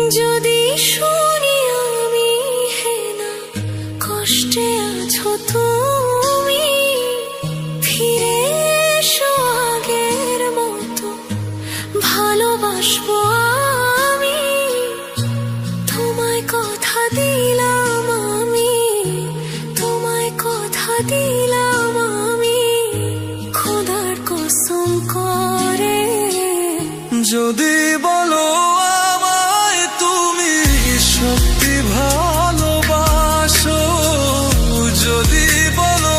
যদি শুনি আমি হেনা কষ্টে আছো তুমি, ফিরে এসো আগের মতো ভালোবাসবো আমি। তোমায় কথা দিলাম আমি, তোমায় কথা দিলাম আমি, খোদার কসম করে। যদি বলো আমায় তুমি সত্যি ভালোবাসো, যদি বলো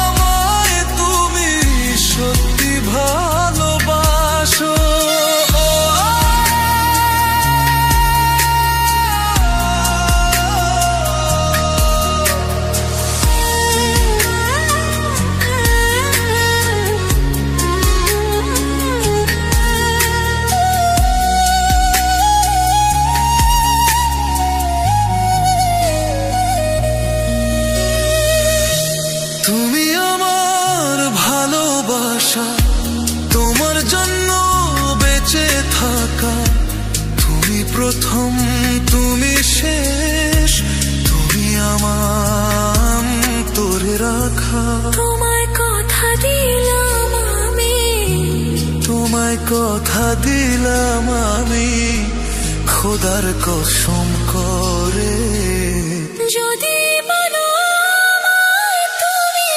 আমায় তুমি সত্যি ভালোবাসো, তুমি আমার ভালোবাসা, তোমার জন্য বেঁচে থাকা, তুমি প্রথম তুমি শেষ, তুমি আমার তোরে রাখা। তোমায় কথা দিলাম আমি, তোমায় কথা দিলাম আমি, খোদার কসম করে। যদি বলো আমায় তুমি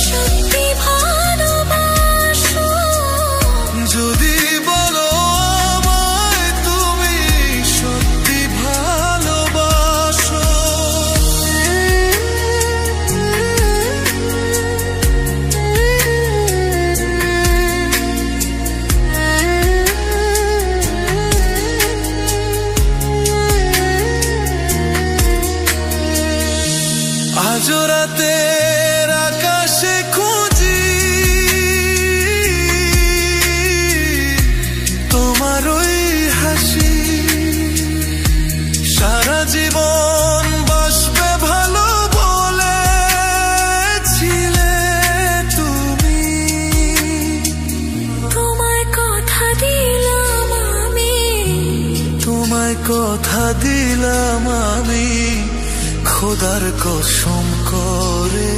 সত্যি ভালোবাসো, যদি বলো আমায় তুমি সত্যি ভালোবাসো, আজ রাতের আকাশে খুঁজি তোমার ওই হাসি, সারা জীবন বাসবে ভালো বলেছিলে তুমি। তোমায় কথা দিলাম আমি, তোমায় কথা দিলাম আমি, খোদার কসম করে।